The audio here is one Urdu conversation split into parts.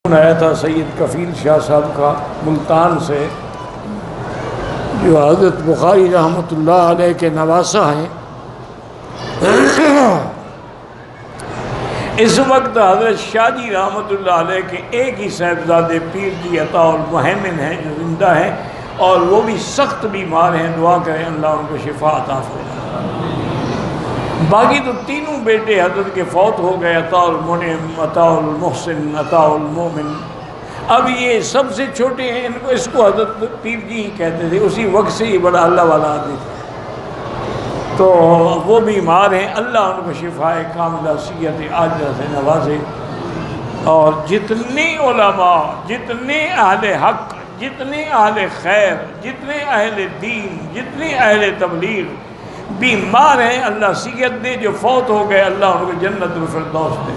آیا تھا سید کفیل شاہ صاحب کا ملتان سے، جو حضرت بخاری رحمۃ اللہ علیہ کے نواسہ ہیں۔ اس وقت حضرت شاہ جی رحمۃ اللہ علیہ کے ایک ہی صاحبزادے پیر جی عطاء المحمن ہیں جو زندہ ہیں، اور وہ بھی سخت بیمار ہیں۔ دعا کریں اللہ ان کو شفا عطا فرمائے۔ باقی تو تینوں بیٹے حضرت کے فوت ہو گئے، عطاء المنعم، عطاء المحسن، عطاء المؤمن۔ اب یہ سب سے چھوٹے ہیں، اس کو حضرت پیر جی ہی کہتے تھے، اسی وقت سے ہی بڑا اللہ والا آدمی تھا، تو وہ بیمار ہیں۔ اللہ ان کو شفائے کاملہ صحت عاجلہ سے نوازے، اور جتنے علماء، جتنے اہل حق، جتنے اہل خیر، جتنے اہل دین، جتنے اہل تبلیغ بیمار ہیں، اللہ صحت دے۔ جو فوت ہو گئے اللہ ان کو جنت الفردوس دے۔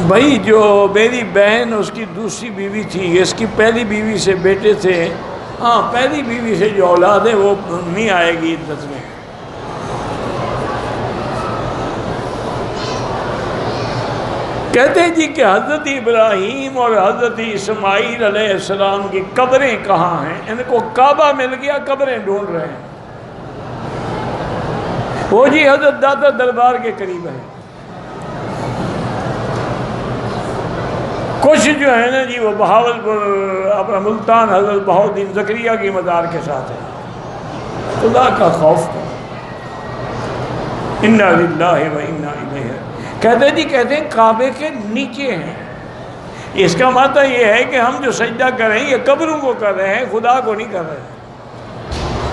بھائی جو میری بہن، اس کی دوسری بیوی تھی، اس کی پہلی بیوی سے بیٹے تھے۔ ہاں، پہلی بیوی سے جو اولاد ہے وہ نہیں آئے گی عدت میں۔ کہتے ہیں جی کہ حضرت ابراہیم اور حضرت اسماعیل علیہ السلام کی قبریں کہاں ہیں؟ ان کو کعبہ مل گیا، قبریں ڈھونڈ رہے ہیں۔ وہ جی حضرت داتا دربار کے قریب ہے۔ کچھ جو ہے نا جی وہ بہاولپور اپنا ملتان حضرت بہاؤالدین زکریا کی مزار کے ساتھ ہے۔ خدا کا خوف کرو۔ انا للہ و انا الیہ۔ کہتے ہیں کعبے کے نیچے ہیں۔ اس کا مطلب یہ ہے کہ ہم جو سجدہ کر رہے ہیں یہ قبروں کو کر رہے ہیں، خدا کو نہیں کر رہے۔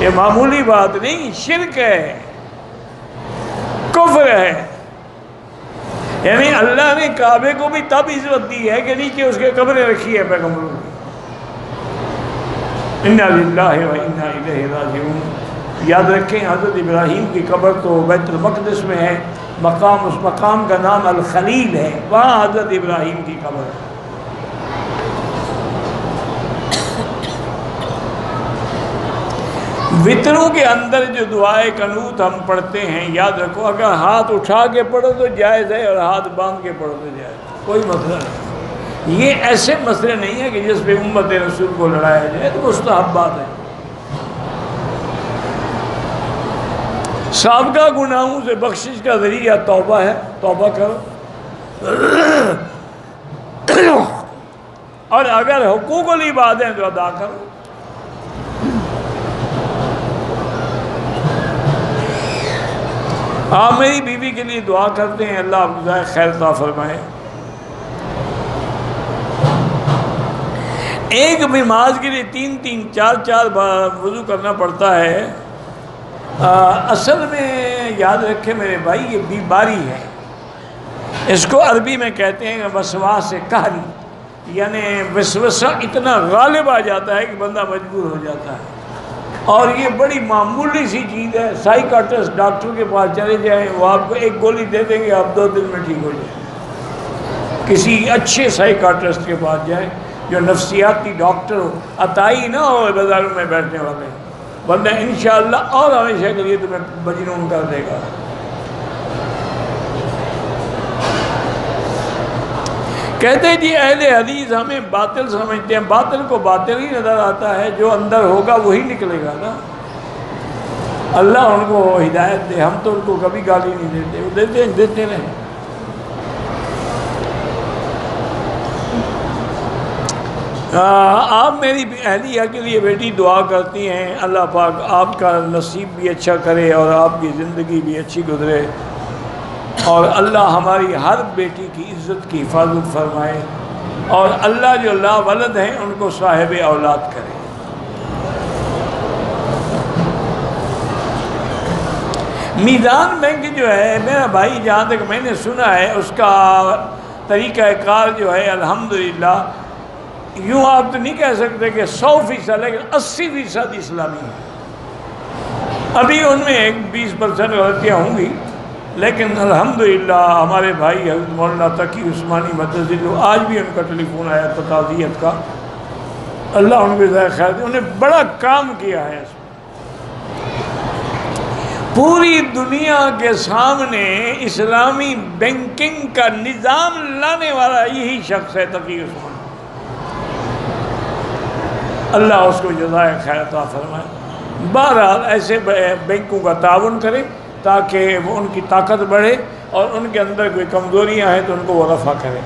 یہ معمولی بات نہیں، شرک ہے، کفر ہے۔ یعنی اللہ نے کعبے کو بھی تب عزت دی ہے کہ نیچے اس کے قبریں رکھی ہے پیغمبروں کی۔ انا للہ و انا الیہ راجعون۔ یاد رکھیں حضرت ابراہیم کی قبر تو بیت المقدس میں ہے، اس مقام کا نام الخلیل ہے، وہاں حضرت ابراہیم کی قبر ہے۔ وطروں کے اندر جو دعائے قنوت ہم پڑھتے ہیں، یاد رکھو اگر ہاتھ اٹھا کے پڑھو تو جائز ہے، اور ہاتھ باندھ کے پڑھو تو جائز ہے، کوئی مسئلہ نہیں۔ یہ ایسے مسئلے نہیں ہے کہ جس پہ امت رسول کو لڑایا جائے، تو مستحب بات ہے۔ سابقہ گناہوں سے بخشش کا ذریعہ توبہ ہے، توبہ کرو۔ اور اگر حقوق العباد ہیں تو ادا کرو۔ آپ میری بیوی کے لیے دعا کرتے ہیں، اللہ آپ کو خیر عطا فرمائے۔ ایک نماز کے لیے 3 4 بار وضو کرنا پڑتا ہے۔ اصل میں یاد رکھے میرے بھائی، یہ بیماری ہے، اس کو عربی میں کہتے ہیں وسواس قہری، یعنی وسوسہ اتنا غالب آ جاتا ہے کہ بندہ مجبور ہو جاتا ہے۔ اور یہ بڑی معمولی سی چیز ہے، سائیکاٹرسٹ ڈاکٹر کے پاس چلے جائیں، وہ آپ کو ایک گولی دے دیں گے، آپ 2 دن میں ٹھیک ہو جائیں۔ کسی اچھے سائیکاٹرسٹ کے پاس جائیں جو نفسیاتی ڈاکٹر ہو، عطائی نہ ہو بازاروں میں بیٹھنے والے، ورنہ انشاءاللہ اور ہمیشہ کے لیے تمہیں مجنون کر دے گا۔ کہتے ہیں جی اہل حدیث ہمیں باطل سمجھتے ہیں، باطل کو باطل ہی نظر آتا ہے، جو اندر ہوگا وہی نکلے گا نا۔ اللہ ان کو ہدایت دے، ہم تو ان کو کبھی گالی نہیں دیتے، وہ دیتے رہیں۔ آپ میری اہلیہ کے لیے بیٹی دعا کرتی ہیں، اللہ پاک آپ کا نصیب بھی اچھا کرے اور آپ کی زندگی بھی اچھی گزرے، اور اللہ ہماری ہر بیٹی کی عزت کی حفاظت فرمائے، اور اللہ جو لا ولد ہیں ان کو صاحب اولاد کرے۔ میزان بینک جو ہے میرا بھائی، جہاں تک میں نے سنا ہے، اس کا طریقہ کار جو ہے الحمدللہ، یوں آپ تو نہیں کہہ سکتے کہ 100%، لیکن 80% اسلامی ہے۔ ابھی ان میں 20% غلطیاں ہوں گی، لیکن الحمدللہ ہمارے بھائی حضرت مولانا تقی عثمانی مدثر، آج بھی ان کا ٹیلی فون آیا تھا تعزیت کا، اللہ ان کو جزائے خیر دے، انہوں نے بڑا کام کیا ہے اس میں۔ پوری دنیا کے سامنے اسلامی بینکنگ کا نظام لانے والا یہی شخص ہے تقی عثمان۔ اللہ اس کو جزائے خیر عطا فرمائے۔ بہرحال ایسے بینکوں کا تعاون کرے تاکہ وہ ان کی طاقت بڑھے اور ان کے اندر کوئی کمزوریاں ہیں تو ان کو وہ رفع کرے۔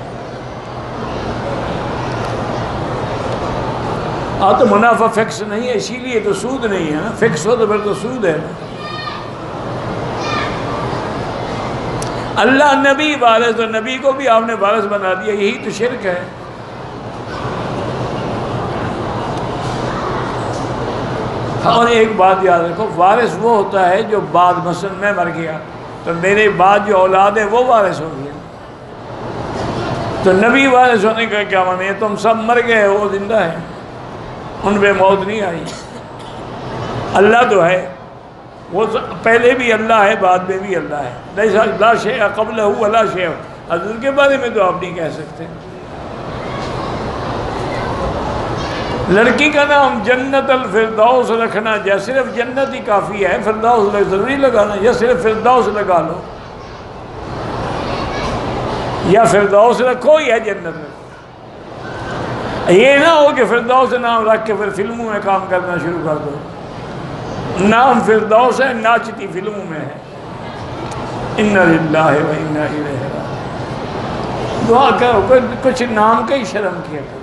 تو منافع فکس نہیں ہے، اسی لیے تو سود نہیں ہے نا، فکس ہو تو پھر تو سود ہے نا۔ اللہ نبی وارث، اور نبی کو بھی آپ نے وارث بنا دیا، یہی تو شرک ہے۔ اور ایک بات یاد رکھو، وارث وہ ہوتا ہے جو بعد، مثلا میں مر گیا تو میرے بعد جو اولاد ہے وہ وارث ہو گیا۔ تو نبی وارث ہونے کا کیا معنی ہے؟ تم سب مر گئے، وہ زندہ ہے، ان پہ موت نہیں آئی۔ اللہ تو ہے، وہ پہلے بھی اللہ ہے، بعد میں بھی اللہ ہے۔ لا شیء قبلہ ولا شیء، حضور کے بارے میں تو آپ نہیں کہہ سکتے۔ لڑکی کا نام جنت الفردوس رکھنا، یا صرف جنت ہی کافی ہے؟ فردوس ضروری لگانا، یا صرف فردوس لگا لو، یا فردوس رکھو یا جنت رکھو۔ یہ نہ ہو کہ فردوس نام رکھ کے پھر فلموں میں کام کرنا شروع کر دو۔ نام فردوس ہے، ناچتی فلموں میں ہے۔ انا للہ و انا الیہ راجعون۔ دعا کرو، کچھ نام کا ہی شرم کیا کرو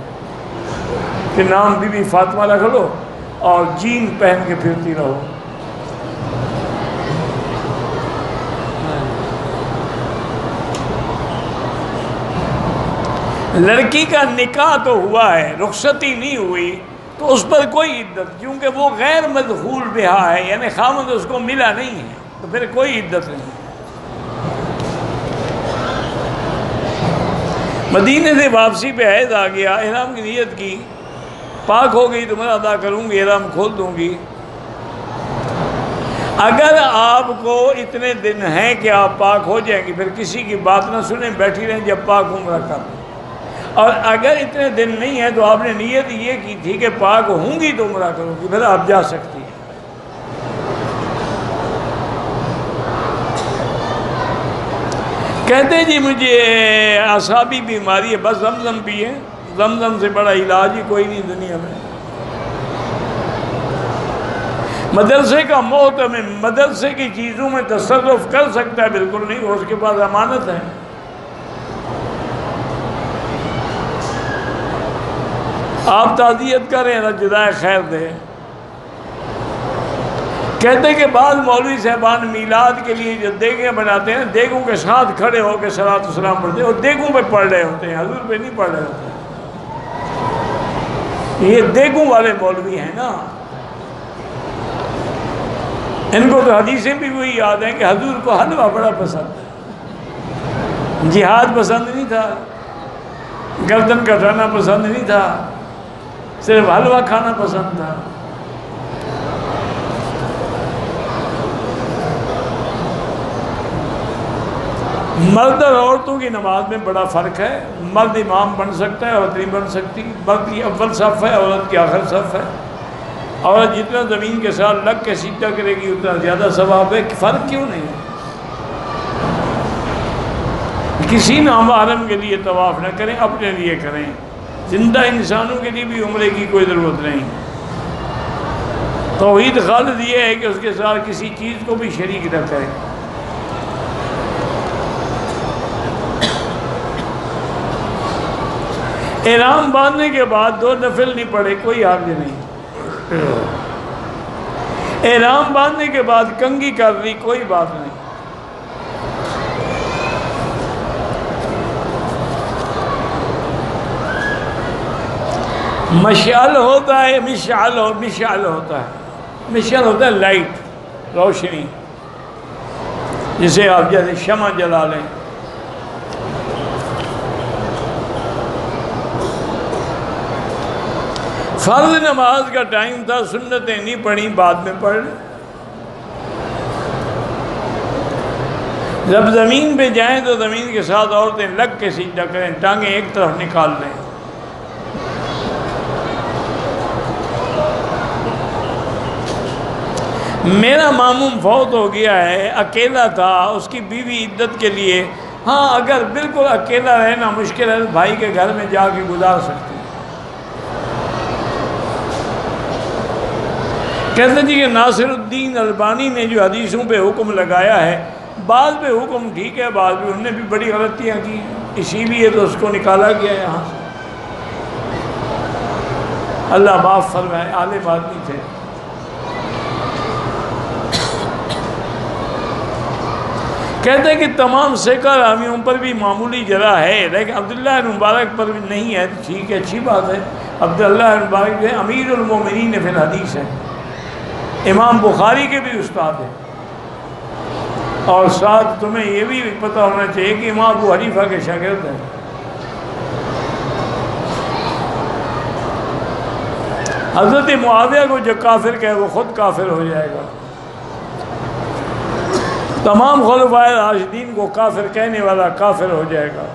کہ نام بی بی فاطمہ رکھ لو اور جین پہن کے پھرتی رہو۔ لڑکی کا نکاح تو ہوا ہے، رخصتی نہیں ہوئی تو اس پر کوئی عدت، کیونکہ وہ غیر مدخول بہا ہے، یعنی خامد اس کو ملا نہیں ہے، تو پھر کوئی عدت نہیں۔ مدینے سے واپسی پہ حیض آ گیا، احرام کی نیت کی، پاک ہو گئی تو میں ادا کروں گی، احرام کھول دوں گی۔ اگر آپ کو اتنے دن ہیں کہ آپ پاک ہو جائیں گی، پھر کسی کی بات نہ سنیں، بیٹھی رہیں، جب پاک عمرہ کر لیں۔ اور اگر اتنے دن نہیں ہے تو آپ نے نیت یہ کی تھی کہ پاک ہوں گی تو عمرہ کروں گی، پھر آپ جا سکتی ہیں۔ کہتے جی مجھے اعصابی بیماری ہے، بس زمزم پیے، زمزم سے بڑا علاج ہی کوئی نہیں دنیا میں۔ مدرسے کا محتمم مدرسے کی چیزوں میں تصرف کر سکتا ہے؟ بالکل نہیں، اس کے پاس امانت ہے۔ آپ تعزیت کریں، اللہ جزائے خیر دے۔ کہتے کہ بعض مولوی صاحبان میلاد کے لیے جو دیگیں بناتے ہیں، دیگوں کے ساتھ کھڑے ہو کے صلاۃ والسلام پڑھتے ہیں، اور دیگوں پہ پڑھ رہے ہوتے ہیں، حضور پہ نہیں پڑھ رہے ہوتے ہیں۔ یہ دیگوں والے مولوی ہیں نا، ان کو تو حدیثیں بھی وہی یاد ہیں کہ حضور کو حلوہ بڑا پسند ہے، جہاد پسند نہیں تھا، گردن کٹانا پسند نہیں تھا، صرف حلوہ کھانا پسند تھا۔ مرد اور عورتوں کی نماز میں بڑا فرق ہے، مرد امام بن سکتا ہے، عورت نہیں بن سکتی، مرد کی اول صف ہے، عورت کی آخر صف ہے، عورت جتنا زمین کے ساتھ لگ کے سجدہ کرے گی اتنا زیادہ ثواب ہے، فرق کیوں نہیں ہے؟ کسی نامحرم کے لیے طواف نہ کریں، اپنے لیے کریں، زندہ انسانوں کے لیے بھی عمرے کی کوئی ضرورت نہیں۔ توحید خالص یہ ہے کہ اس کے ساتھ کسی چیز کو بھی شریک نہ کریں۔ احرام باندھنے کے بعد 2 نفل نہیں پڑھے، کوئی حرج نہیں۔ احرام باندھنے کے بعد کنگھی کر لی، کوئی بات نہیں۔ مشعل ہوتا ہے، مشعل ہوتا ہے، مشعل ہوتا ہے لائٹ، روشنی، جسے آپ جیسے شمع جلا لیں۔ فرض نماز کا ٹائم تھا، سنتیں نہیں پڑھی، بعد میں پڑھ لیں۔ جب زمین پہ جائیں تو زمین کے ساتھ عورتیں لگ کے سجدہ کریں، ٹانگیں ایک طرف نکال لیں۔ میرا ماموم فوت ہو گیا ہے، اکیلا تھا، اس کی بیوی عدت کے لیے، ہاں اگر بالکل اکیلا رہنا مشکل ہے بھائی کے گھر میں جا کے گزار سکتی ہے۔ کہتے جی کہ ناصر الدین البانی نے جو حدیثوں پہ حکم لگایا ہے، بعض پہ حکم ٹھیک ہے، بعض پہ انہوں نے بھی بڑی غلطیاں کی ہیں، اسی لیے تو اس کو نکالا گیا یہاں سے۔ اللہ معاف فرمائے، عالم آدمی تھے۔ کہتے ہیں کہ تمام سکہ راویوں پر بھی معمولی جرح ہے، لیکن عبداللہ بن مبارک پر بھی نہیں ہے، ٹھیک ہے، اچھی بات ہے۔ عبداللہ بن مبارک جو ہے امیر المومنین فی الحدیث ہے، امام بخاری کے بھی استاد ہیں، اور ساتھ تمہیں یہ بھی پتہ ہونا چاہیے کہ امام ابو حنیفہ کے شاگرد ہیں۔ حضرت معاویہ کو جو کافر کہے وہ خود کافر ہو جائے گا، تمام خلفائے راشدین کو کافر کہنے والا کافر ہو جائے گا۔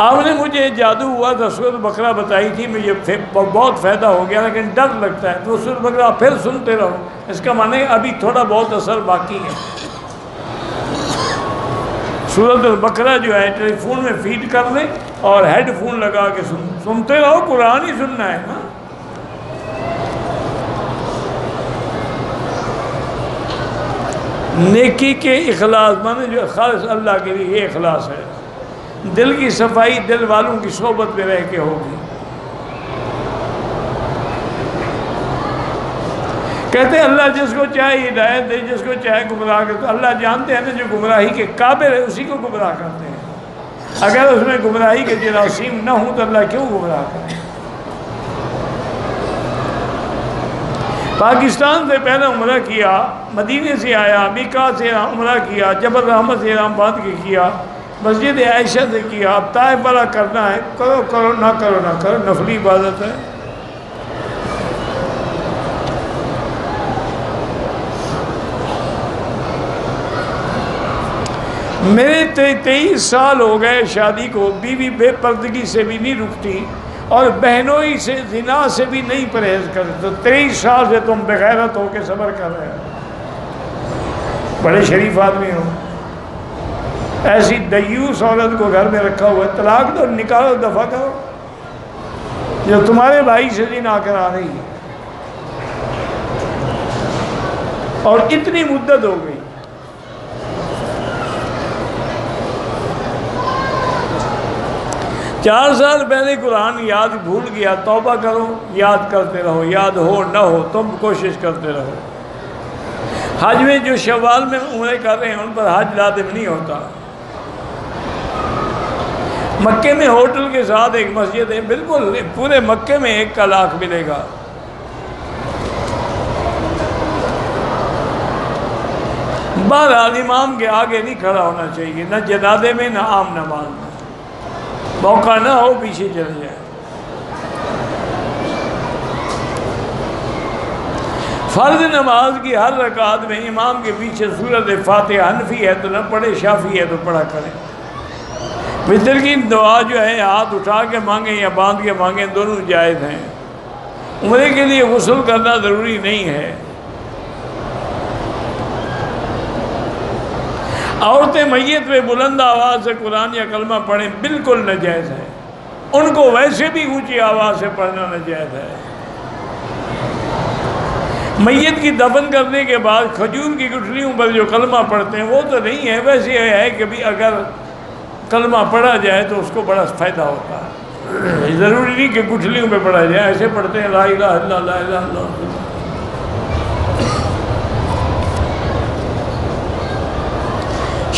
آپ نے مجھے جادو ہوا تھا سورۃ بقرہ بتائی تھی، مجھے بہت فائدہ ہو گیا، لیکن ڈر لگتا ہے تو سورۃ بقرہ پھر سنتے رہو، اس کا معنی ہے ابھی تھوڑا بہت اثر باقی ہے۔ سورۃ البقرہ جو ہے ٹیلی فون میں فیڈ کر لیں اور ہیڈ فون لگا کے سنتے رہو، قرآن ہی سننا ہے نا۔ نیکی کے اخلاص مانے جو خالص اللہ کے لیے، یہ اخلاص ہے۔ دل کی صفائی دل والوں کی صحبت میں رہ کے ہوگی۔ کہتے ہیں اللہ جس کو چاہے ہدایت دے، جس کو چاہے گمراہ کرے، تو اللہ جانتے ہیں نا جو گمراہی کے قابل ہے اسی کو گمراہ کرتے ہیں۔ اگر اس میں گمراہی کے جراثیم نہ ہوں تو اللہ کیوں گمراہ کرے؟ پاکستان سے پہلے عمرہ کیا، مدینے سے آیا، میقات سے عمرہ کیا، جبل رحمت سے احرام باندھ کے کیا، مسجد عائشہ سے کیا، اب طائف والا کرنا ہے، کرو کرو نہ کرو نہ کرو، نفلی عبادت ہے۔ میرے 23 سال ہو گئے شادی کو، بیوی بے پردگی سے بھی نہیں رکتی اور بہنوئی سے زنا سے بھی نہیں پرہیز کرتے، تو 23 سال سے تم بغیرت ہو کے صبر کر رہے ہو، بڑے شریف آدمی ہو۔ ایسی دیوس عورت کو گھر میں رکھا ہوا ہے، طلاق دو، نکالو، دفع کرو، جو تمہارے بھائی سے زنا کرا رہی ہے، اور اتنی مدت ہو گئی۔ چار سال پہلے قرآن یاد بھول گیا، توبہ کرو، یاد کرتے رہو، یاد ہو نہ ہو تم کوشش کرتے رہو۔ حج میں جو شوال میں عمرے کر رہے ہیں ان پر حج لازم نہیں ہوتا۔ مکے میں ہوٹل کے ساتھ ایک مسجد ہے، بالکل پورے مکے میں 1 کا لاکھ ملے گا۔ بہرحال امام کے آگے نہیں کھڑا ہونا چاہیے، نہ جنازے میں نہ عام نماز میں، موقع نہ ہو پیچھے چلے جائے۔ فرض نماز کی ہر رکعت میں امام کے پیچھے سورۃ فاتحہ، حنفی ہے تو نہ پڑھے، شافعی ہے تو پڑھا کریں۔ وتر کی دعا جو ہے ہاتھ اٹھا کے مانگیں یا باندھ کے مانگیں، دونوں جائز ہیں۔ عمرے کے لیے غسل کرنا ضروری نہیں ہے۔ عورتیں میت میں بلند آواز سے قرآن یا کلمہ پڑھیں، بالکل ناجائز ہے، ان کو ویسے بھی اونچی آواز سے پڑھنا ناجائز ہے۔ میت کی دفن کرنے کے بعد کھجور کی گٹھلیوں پر جو کلمہ پڑھتے ہیں وہ تو نہیں ہے، ویسے یہ ہے کہ بھی اگر کلمہ پڑھا جائے تو اس کو بڑا فائدہ ہوتا ہے، ضروری نہیں کہ گٹھلیوں پہ پڑھا جائے، ایسے پڑھتے ہیں لا الہ الا اللہ لا الہ الا اللہ۔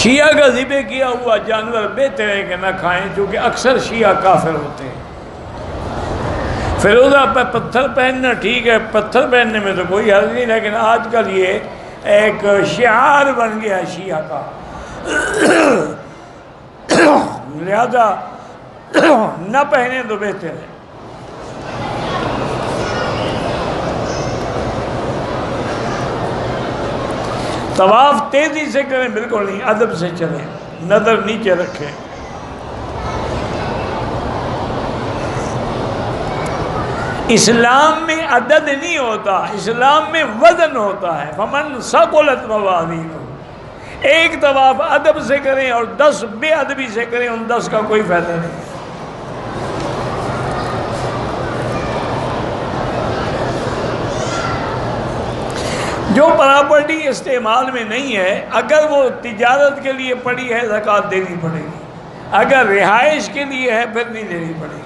شیعہ کا ذبح کیا ہوا جانور بہتر ہے کہ نہ کھائیں، چونکہ اکثر شیعہ کافر ہوتے ہیں۔ فیروزہ پہ پتھر پہننا ٹھیک ہے، پتھر پہننے میں تو کوئی حرج نہیں، لیکن آج کل یہ ایک شعار بن گیا ہے شیعہ کا، لہذا نہ پہنے تو بہتر ہے۔ طواف تیزی سے کریں، بالکل نہیں، ادب سے چلیں، نظر نیچے رکھیں۔ اسلام میں عدد نہیں ہوتا، اسلام میں وزن ہوتا ہے۔ فمن ثقلت موازینہ، ایک طواف ادب سے کریں اور 10 بے ادبی سے کریں، ان 10 کا کوئی فائدہ نہیں۔ جو پراپرٹی استعمال میں نہیں ہے، اگر وہ تجارت کے لیے پڑی ہے زکوٰۃ دینی پڑے گی، اگر رہائش کے لیے ہے پھر نہیں دینی پڑے گی۔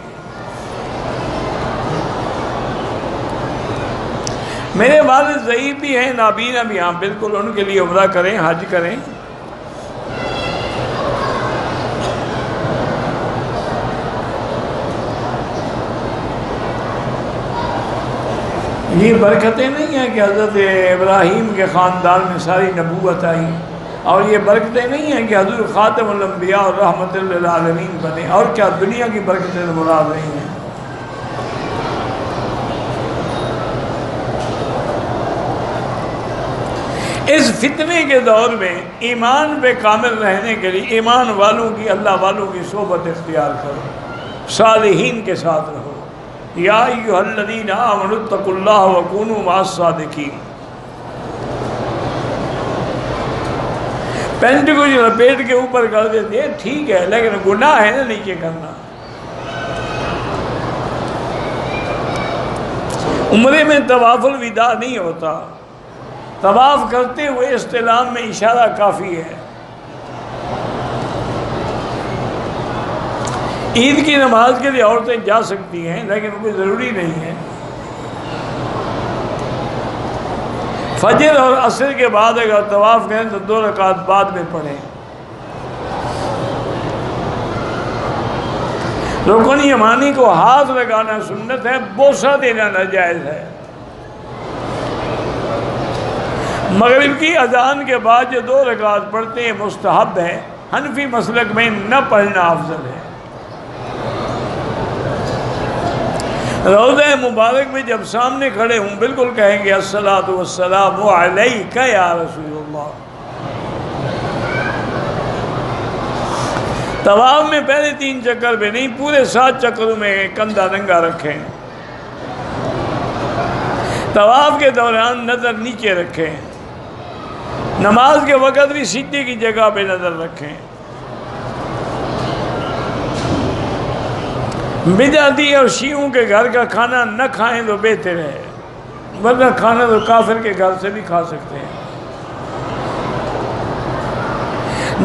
میرے والد ضعیف بھی ہیں، نابینا بھی، ہاں بالکل ان کے لیے عمرہ کریں، حج کریں۔ یہ برکتیں نہیں ہیں کہ حضرت ابراہیم کے خاندان میں ساری نبوت آئی، اور یہ برکتیں نہیں ہیں کہ حضور خاتم الانبیاء اور رحمت للعالمین بنے، اور کیا دنیا کی برکتیں مراد نہیں ہیں۔ اس فتنے کے دور میں ایمان پہ کامل رہنے کے لیے ایمان والوں کی، اللہ والوں کی صحبت اختیار کرو، صالحین کے ساتھ رہو۔ یا ایھا الذین آمنوا اتقوا اللہ وکونوا مع الصادقین۔ پینٹ کو جو لپیٹ کے اوپر کر دیتے ہیں ٹھیک ہے، لیکن گناہ ہے نا نیچے کرنا۔ عمرے میں طواف الوداع نہیں ہوتا، طواف کرتے ہوئے استلام میں اشارہ کافی ہے۔ عید کی نماز کے لیے عورتیں جا سکتی ہیں، لیکن کوئی ضروری نہیں ہے۔ فجر اور عصر کے بعد اگر طواف کریں تو 2 رکعت بعد میں پڑھیں۔ رکن یمانی کو ہاتھ لگانا سنت ہے، بوسہ دینا ناجائز ہے۔ مغرب کی اذان کے بعد جو 2 رکعت پڑھتے ہیں مستحب ہے، حنفی مسلک میں نہ پڑھنا افضل ہے۔ روضہ مبارک میں جب سامنے کھڑے ہوں بالکل کہیں گے الصلاۃ والسلام علیک یا رسول اللہ۔ طواف میں پہلے 3 چکر پہ نہیں، پورے 7 چکروں میں کندھا ننگا رکھیں۔ طواف کے دوران نظر نیچے رکھیں۔ نماز کے وقت بھی سجدے کی جگہ پہ نظر رکھیں۔ بدعتی اور شیعوں کے گھر کا کھانا نہ کھائیں تو بہتر ہے، ورنہ کھانا تو کافر کے گھر سے بھی کھا سکتے ہیں۔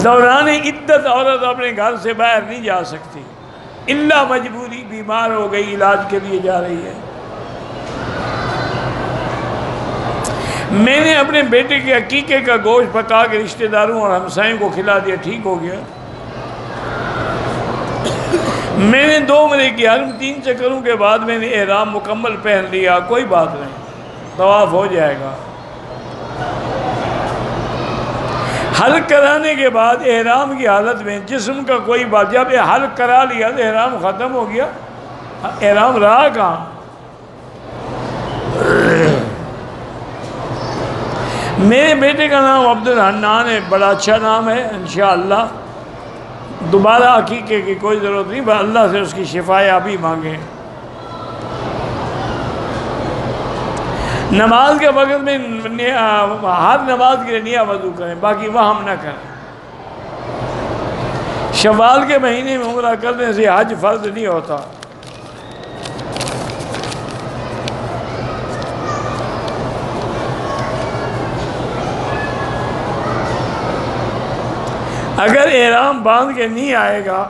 دوران عدت عورت اپنے گھر سے باہر نہیں جا سکتی، الا مجبوری، بیمار ہو گئی، علاج کے لیے جا رہی ہے۔ میں نے اپنے بیٹے کے عقیقے کا گوشت پکا کے رشتہ داروں اور ہمسائوں کو کھلا دیا، ٹھیک ہو گیا۔ میں نے 2 عمرے کی حرم 3 چکروں کے بعد میں نے احرام مکمل پہن لیا، کوئی بات نہیں، طواف ہو جائے گا۔ حلق کرانے کے بعد احرام کی حالت میں جسم کا کوئی بات، جب یہ حلق کرا لیا تو احرام ختم ہو گیا، احرام رہا کہاں؟ میرے بیٹے کا نام عبدالحنان ہے، بڑا اچھا نام ہے، انشاءاللہ دوبارہ عقیقے کی کوئی ضرورت نہیں، بس اللہ سے اس کی شفا یابی مانگیں۔ نماز کے وقت میں ہر نماز کے لیے نیا وضو کریں، باقی وہم نہ کریں۔ شوال کے مہینے میں عمرہ کرنے سے حج فرض نہیں ہوتا۔ اگر احرام باندھ کے نہیں آئے گا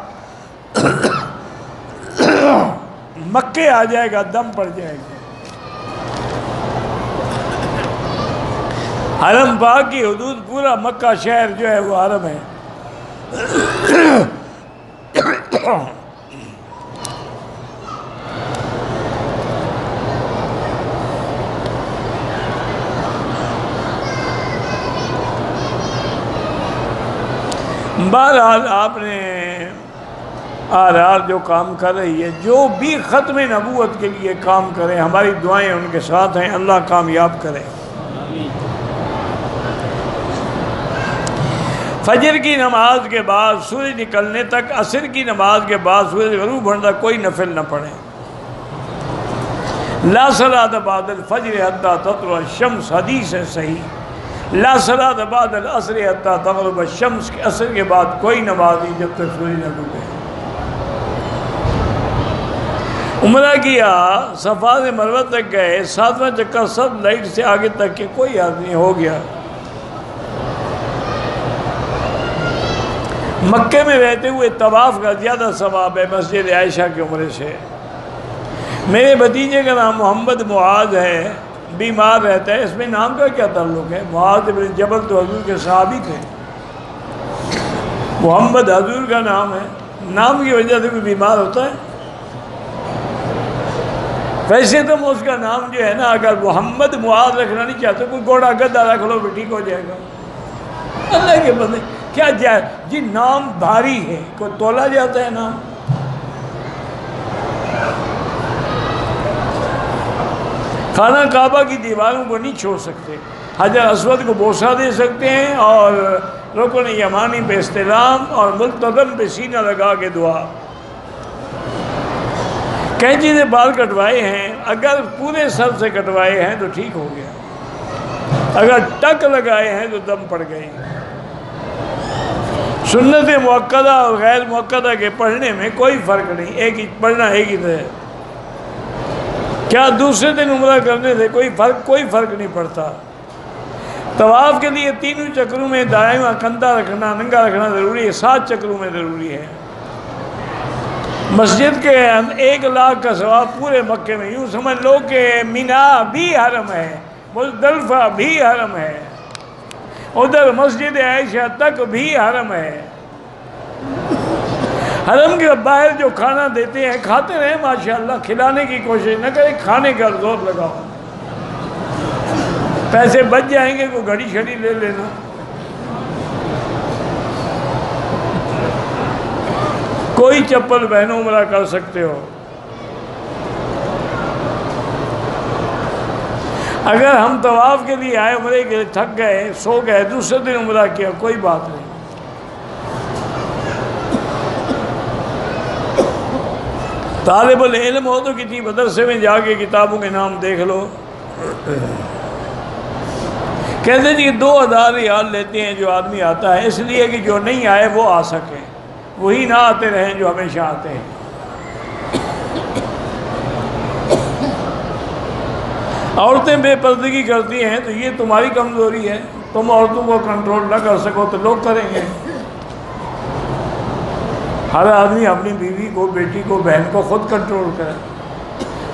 مکے آ جائے گا، دم پڑ جائے گا۔ حرم پاک کی حدود پورا مکہ شہر جو ہے وہ حرم ہے۔ بہرحال آپ نے جو کام کر رہی ہے، جو بھی ختم نبوت کے لیے کام کریں، ہماری دعائیں ان کے ساتھ ہیں، اللہ کامیاب کرے۔ فجر کی نماز کے بعد سورج نکلنے تک، عصر کی نماز کے بعد سورج غروب ہونے تک کوئی نفل نہ پڑھیں۔ لا صلاۃ بعد الفجر حتی تطلع الشمس، حدیث ہے صحیح، لا صلاۃ بعد العصر حتی تغرب الشمس، کہ عصر کے بعد کوئی نماز نہیں جب تک سورج نہ ڈوبے۔ عمرہ کیا، صفا سے مروہ تک گئے، 7واں چکر سب لائٹ سے آگے تک کے کوئی آدمی ہو گیا۔ مکے میں رہتے ہوئے طواف کا زیادہ ثواب ہے مسجد عائشہ کے عمرے سے۔ میرے بھتیجے کا نام محمد معاذ ہے، بیمار رہتا ہے، اس میں نام کا کیا تعلق ہے؟ معاذ بن جبل تو حضور کے صحابی تھے، محمد حضور کا نام ہے، نام کی وجہ سے کوئی بیمار ہوتا ہے؟ ویسے تو اس کا نام جو ہے نا، اگر محمد معاذ رکھنا نہیں چاہتے کوئی گھوڑا گدھا رکھ لو بھی ٹھیک ہو جائے گا۔ اللہ کے بندے کیا جائے جی، نام بھاری ہے، کوئی تولا جاتا ہے نام؟ خانہ کعبہ کی دیواروں کو نہیں چھوڑ سکتے، حجر اسود کو بوسہ دے سکتے ہیں، اور رکن یمانی پہ استلام، اور ملتزم پہ سینہ لگا کے دعا۔ کینچی سے بال کٹوائے ہیں، اگر پورے سر سے کٹوائے ہیں تو ٹھیک ہو گیا، اگر ٹک لگائے ہیں تو دم پڑ گئے۔ سنت مؤکدہ اور غیر مؤکدہ کے پڑھنے میں کوئی فرق نہیں، ایک ہی پڑھنا، ایک ہی ہے۔ کیا دوسرے دن عمرہ کرنے سے کوئی فرق نہیں پڑتا۔ طواف کے لیے تینوں چکروں میں دائیں کندھا رکھنا، ننگا رکھنا ضروری ہے، 7 چکروں میں ضروری ہے۔ مسجد کے 1 لاکھ کا ثواب پورے مکے میں، یوں سمجھ لو کہ مینا بھی حرم ہے، مزدلفہ بھی حرم ہے، ادھر مسجد عائشہ تک بھی حرم ہے۔ حرم کے باہر جو کھانا دیتے ہیں کھاتے رہیں ماشاءاللہ، کھلانے کی کوشش نہ کریں، کھانے کا زور لگاؤ، پیسے بچ جائیں گے، کوئی گھڑی شڑی لے لینا۔ کوئی چپل پہنو، عمرہ کر سکتے ہو۔ اگر ہم طواف کے لیے آئے، عمرے کے لیے تھک گئے، سو گئے، دوسرے دن عمرہ کیا، کوئی بات نہیں۔ طالب العلم ہو تو کسی مدرسے میں جا کے کتابوں کے نام دیکھ لو۔ کہتے ہیں کہ 2000 ریال لیتے ہیں جو آدمی آتا ہے، اس لیے کہ جو نہیں آئے وہ آ سکیں، وہی نہ آتے رہیں جو ہمیشہ آتے ہیں۔ عورتیں بے پردگی کرتی ہیں تو یہ تمہاری کمزوری ہے، تم عورتوں کو کنٹرول نہ کر سکو تو لوگ کریں گے۔ ہر آدمی اپنی بیوی کو، بیٹی کو، بہن کو خود کنٹرول کرے،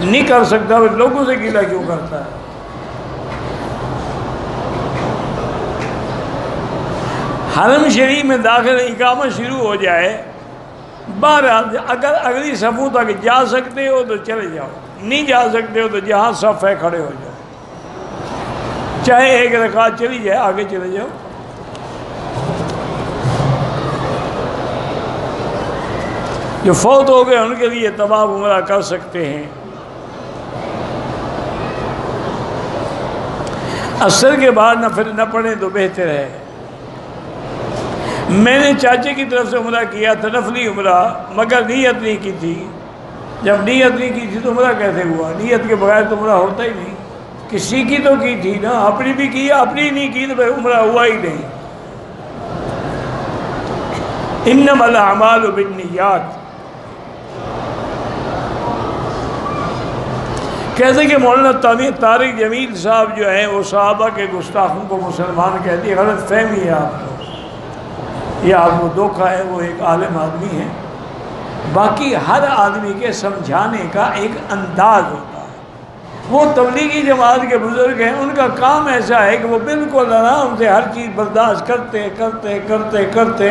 نہیں کر سکتا وہ لوگوں سے گلہ کیوں کرتا ہے؟ حرم شریف میں داخل اقامت شروع ہو جائے، بہرحال اگر اگلی صفوں تک جا سکتے ہو تو چلے جاؤ، نہیں جا سکتے ہو تو جہاں صف ہے کھڑے ہو جاؤ، چاہے 1 رکعت چلی جائے، آگے چلے جاؤ۔ جو فوت ہو گئے ان کے لیے طواف عمرہ کر سکتے ہیں۔ عصر کے بعد نفل نہ پڑھیں تو بہتر ہے۔ میں نے چاچے کی طرف سے عمرہ کیا تھا، نفلی عمرہ، مگر نیت نہیں کی تھی۔ جب نیت نہیں کی تھی تو عمرہ کیسے ہوا؟ نیت کے بغیر تو عمرہ ہوتا ہی نہیں۔ کسی کی تو کی تھی نا، اپنی بھی کی، اپنی نہیں کی تو پھر عمرہ ہوا ہی نہیں۔ انما الاعمال بالنیات۔ کہتے کہ مولانا طارق جمیل صاحب جو ہیں وہ صحابہ کے گستاخوں کو مسلمان کہتی ہے، غلط فہمی ہے آپ کو، یہ آپ کو دھوکہ ہے۔ وہ ایک عالم آدمی ہے، باقی ہر آدمی کے سمجھانے کا ایک انداز ہوتا ہے۔ وہ تبلیغی جماعت کے بزرگ ہیں، ان کا کام ایسا ہے کہ وہ بالکل آرام سے ہر چیز برداشت کرتے کرتے کرتے کرتے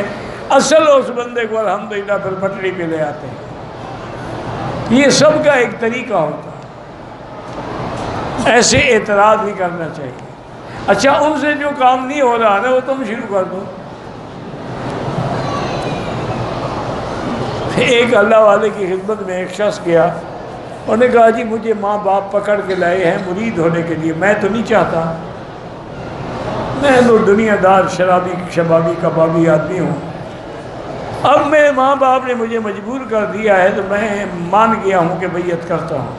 اصل اس بندے کو الحمدللہ پھر پٹری پہ لے آتے ہیں۔ یہ سب کا ایک طریقہ ہوتا ہے، ایسے اعتراض نہیں کرنا چاہیے۔ اچھا، ان سے جو کام نہیں ہو رہا نا وہ تم شروع کر دو۔ ایک اللہ والے کی خدمت میں ایک شخص گیا، انہوں نے کہا جی مجھے ماں باپ پکڑ کے لائے ہیں مرید ہونے کے لیے، میں تو نہیں چاہتا، میں تو دنیا دار شرابی شبابی کبابی آدمی ہوں، اب میرے ماں باپ نے مجھے مجبور کر دیا ہے تو میں مان گیا ہوں کہ بیعت کرتا ہوں۔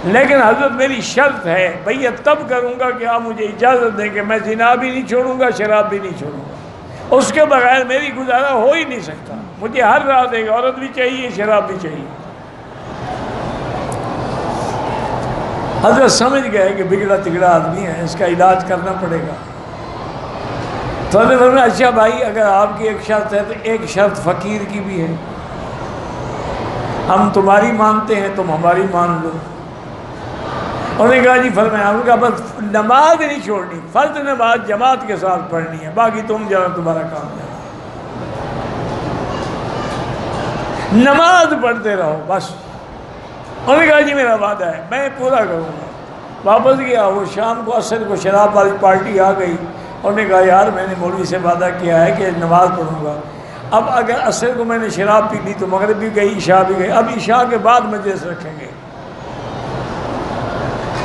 لیکن حضرت میری شرط ہے بیعت تب کروں گا کہ آپ مجھے اجازت دیں کہ میں زنا بھی نہیں چھوڑوں گا، شراب بھی نہیں چھوڑوں گا، اس کے بغیر میری گزارا ہو ہی نہیں سکتا، مجھے ہر رات ایک عورت بھی چاہیے، شراب بھی چاہیے۔ حضرت سمجھ گئے کہ بگڑا تگڑا آدمی ہے، اس کا علاج کرنا پڑے گا۔ تو حضرت فرمایا اچھا بھائی اگر آپ کی ایک شرط ہے تو ایک شرط فقیر کی بھی ہے، ہم تمہاری مانتے ہیں تم ہماری مان لو۔ انہوں نے کہا جی فرمایا، انہوں نے کہا بس نماز نہیں چھوڑنی، فرض نماز جماعت کے ساتھ پڑھنی ہے، باقی تم جانا تمہارا کام ہے، نماز پڑھتے رہو بس۔ انہوں نے کہا جی میرا وعدہ ہے میں پورا کروں گا۔ واپس گیا، وہ شام کو عصر کو شراب والی پارٹی آ گئی، انہوں نے کہا یار میں نے مولوی سے وعدہ کیا ہے کہ نماز پڑھوں گا، اب اگر عصر کو میں نے شراب پی لی تو مغرب بھی گئی، عشاء بھی گئی، اب عشاء کے بعد مجلس رکھیں گے۔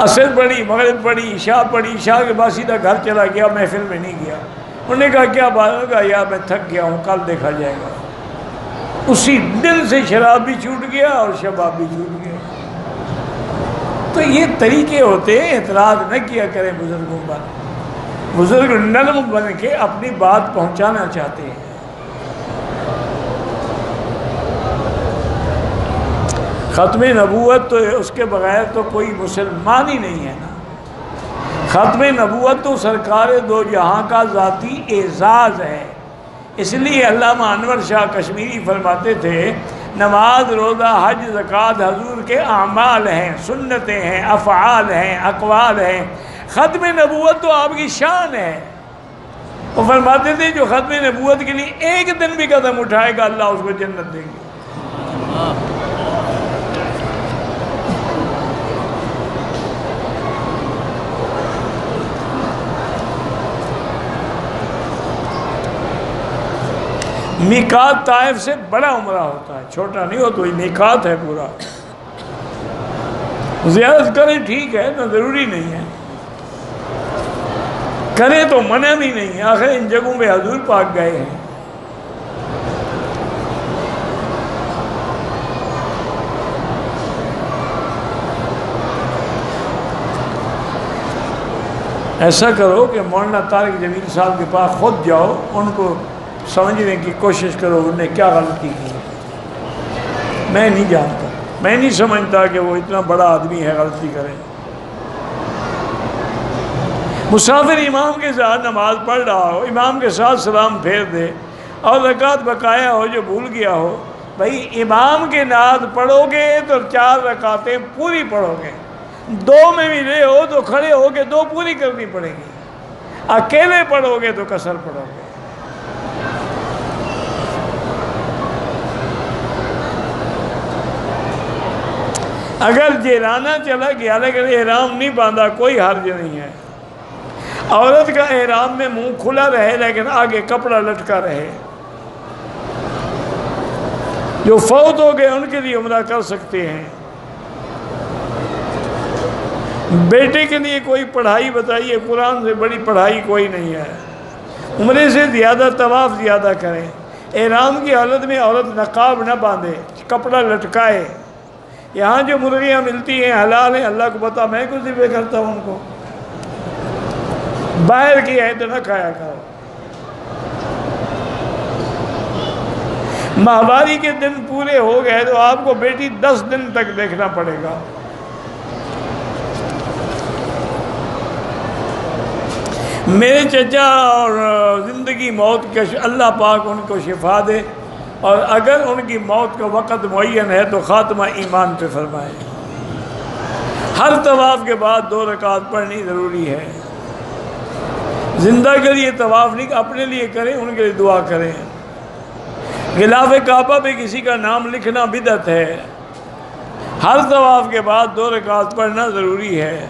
عصر پڑھی، مغرب پڑھی، عشاء پڑھی، عشاء کے بعد سیدھا گھر چلا گیا، محفل میں نہیں گیا۔ انہوں نے کہا کیا بات؟ نے کہا یار میں تھک گیا ہوں، کل دیکھا جائے گا۔ اسی دن سے شراب بھی چھوٹ گیا اور شباب بھی چھوٹ گیا۔ تو یہ طریقے ہوتے ہیں، اعتراض نہ کیا کریں بزرگوں پر، بزرگ نرم بن کے اپنی بات پہنچانا چاہتے ہیں۔ ختم نبوت تو اس کے بغیر تو کوئی مسلمان ہی نہیں ہے نا۔ ختم نبوت تو سرکار دو جہاں کا ذاتی اعزاز ہے۔ اس لیے علامہ انور شاہ کشمیری فرماتے تھے نماز، روزہ، حج، زکوٰۃ حضور کے اعمال ہیں، سنتیں ہیں، افعال ہیں، اقوال ہیں، ختم نبوت تو آپ کی شان ہے۔ وہ فرماتے تھے جو ختم نبوت کے لیے ایک دن بھی قدم اٹھائے گا اللہ اس کو جنت دیں گے۔ میقات طائف سے بڑا عمرہ ہوتا ہے، چھوٹا نہیں ہو تو میقات ہے پورا۔ زیارت کریں ٹھیک ہے، نہ ضروری نہیں ہے، کریں تو منع بھی نہیں ہے، آخر ان جگہوں پہ حضور پاک گئے ہیں۔ ایسا کرو کہ مولانا طارق جمیل صاحب کے پاس خود جاؤ، ان کو سمجھنے کی کوشش کرو انہوں نے کیا غلطی کی ہے۔ میں نہیں جانتا، میں نہیں سمجھتا کہ وہ اتنا بڑا آدمی ہے غلطی کرے۔ مسافر امام کے ساتھ نماز پڑھ رہا ہو، امام کے ساتھ سلام پھیر دے اور رکعت بقایا ہو جو بھول گیا ہو، بھائی امام کے نعت پڑھو گے تو 4 رکعتیں پوری پڑھو گے، 2 میں بھی رہے ہو تو کھڑے ہو کے 2 پوری کرنی پڑے گی، اکیلے پڑھو گے تو قصر پڑھو گے۔ اگر جیرانہ چلا گیا لیکن احرام نہیں باندھا کوئی حرج نہیں ہے۔ عورت کا احرام میں منہ کھلا رہے لیکن آگے کپڑا لٹکا رہے۔ جو فوت ہو گئے ان کے لیے عمرہ کر سکتے ہیں۔ بیٹے کے لیے کوئی پڑھائی بتائیے، قرآن سے بڑی پڑھائی کوئی نہیں ہے۔ عمرے سے زیادہ طواف زیادہ کریں۔ احرام کی حالت میں عورت نقاب نہ باندھے، کپڑا لٹکائے۔ یہاں جو مرغیاں ملتی ہیں حلال ہیں، اللہ کو پتہ، میں کچھ ذبح کرتا ہوں ان کو، باہر کی ہے تو نہ کھایا کرو۔ ماہواری کے دن پورے ہو گئے تو آپ کو بیٹی 10 دن تک دیکھنا پڑے گا۔ میرے چچا اور زندگی موت کے اللہ پاک ان کو شفا دے، اور اگر ان کی موت کا وقت معین ہے تو خاتمہ ایمان پہ فرمائے۔ ہر طواف کے بعد 2 رکعت پڑھنی ضروری ہے۔ زندہ کے لیے طواف نہیں، اپنے لیے کریں، ان کے لیے دعا کریں۔ غلاف کعبہ پہ کسی کا نام لکھنا بدعت ہے۔ ہر طواف کے بعد 2 رکعت پڑھنا ضروری ہے۔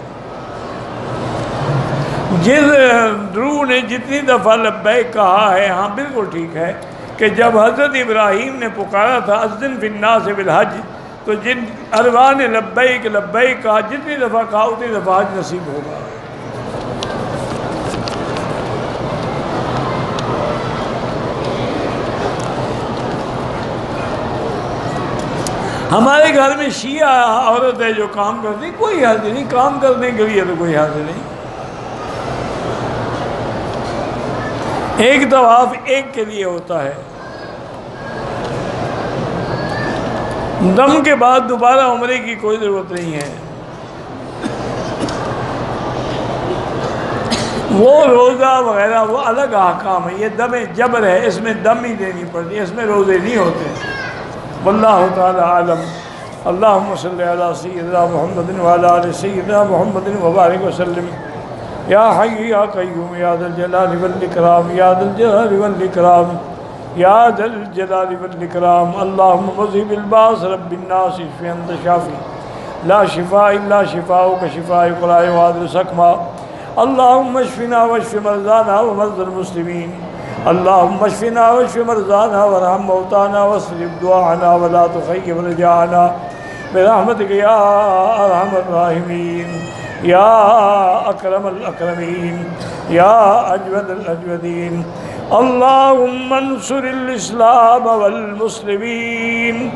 جس روح نے جتنی دفعہ لبیک کہا ہے، ہاں بالکل ٹھیک ہے کہ جب حضرت ابراہیم نے پکارا تھا اذن فی الناس بالحج، تو جن ارواح نے لبیک لبیک کہا، جتنی دفعہ کہا اتنی دفعہ حج نصیب ہوگا۔ ہمارے گھر میں شیعہ عورت ہے جو کام کرتی، کوئی حاضر نہیں، کام کرنے کے لیے تو کوئی حاضر نہیں۔ ایک طواف ایک کے لیے ہوتا ہے، دم کے بعد دوبارہ عمرے کی کوئی ضرورت نہیں ہے۔ وہ روزہ وغیرہ وہ الگ احکام ہے، یہ دم جبر ہے، اس میں دم ہی دینی پڑتی ہے، اس میں روزے نہیں ہوتے۔ واللہ تعالی عالم۔ اللہم صلی علی سیدنا محمد وعلی آل سیدنا محمد وبارک وسلم۔ یا حی یا قیوم یا ذا الجلال والاکرام یا ذا الجلال والاکرام یا ذا الجلال والاکرام۔ اللہم مذہب الباس رب الناس اشف انت شافی لا شفاء الا شفاؤک شفاء قرآن وادر سقما۔ اللہم اشفنا واشف مرضانا ومرضى المسلمین۔ اللہم اشفنا واشف مرضانا وارحم موتانا واصرف دعانا ولا تخيب رجاءنا برحمتک یا ارحم الراحمین یا اکرم الاکرمین یا اجود الاجودین۔ اللہم انصر الاسلام والمسلمین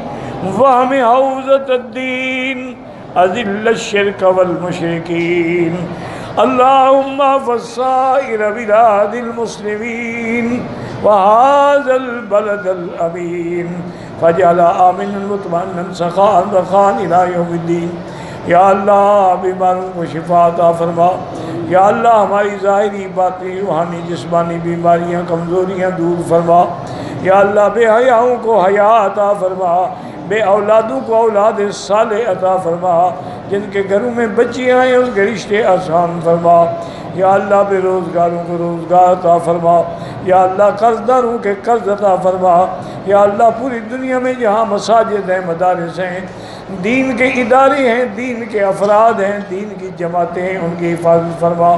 واحم حوزة الدین اذل الشرک والمشرکین۔ اللہم احفظ سائر بلاد المسلمین وهذا البلد الامین فاجعل آمنا مطمئنا سخاء رخاء الى یوم الدین۔ یا اللہ بیماروں کو شفا عطا فرما، یا اللہ ہماری ظاہری باطنی روحانی جسمانی بیماریاں کمزوریاں دور فرما، یا اللہ بے حیاؤں کو حیا عطا فرما، بے اولادوں کو اولاد صالح عطا فرما، جن کے گھروں میں بچیاں ہیں ان کے رشتے آسان فرما، یا اللہ بے روزگاروں کو روزگار عطا فرما، یا اللہ قرض داروں کے قرض عطا فرما، یا اللہ پوری دنیا میں جہاں مساجد ہیں، مدارس ہیں، دین کے ادارے ہیں، دین کے افراد ہیں، دین کی جماعتیں ہیں، ان کی حفاظت فرما۔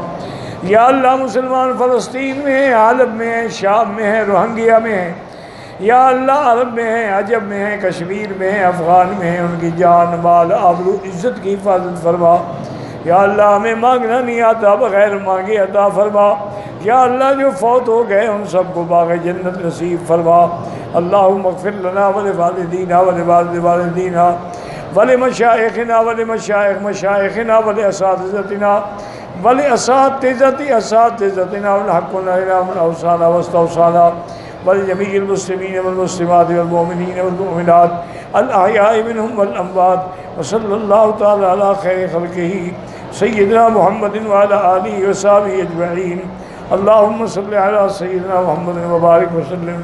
یا اللہ مسلمان فلسطین میں ہیں، عالم میں ہیں، شام میں ہیں، روہنگیا میں ہیں، یا اللہ عرب میں ہیں، عجب میں ہیں، کشمیر میں ہیں، افغان میں ہیں، ان کی جان مال آبرو عزت کی حفاظت فرما۔ یا اللہ ہمیں مانگنا نہیں آتا، بغیر مانگے عطا فرما۔ یا اللہ جو فوت ہو گئے ان سب کو باغ جنت نصیب فرما۔ اللہم اغفر لنا ولوالدینا ولوالدینا ولمشائخنا ولمشائخ مشائخنا ولاساتذتنا ولاساتذت اساتذتنا والحق لنا من اوصانا واستوصانا ولجميع المسلمين والمسلمات والمؤمنين والمؤمنات الاحياء منهم والاموات وصلى الله تعالى على خير خلقه سيدنا محمد وعلى آله وصحبه اجمعين۔ اللهم صل على سيدنا محمد وبارك وسلم۔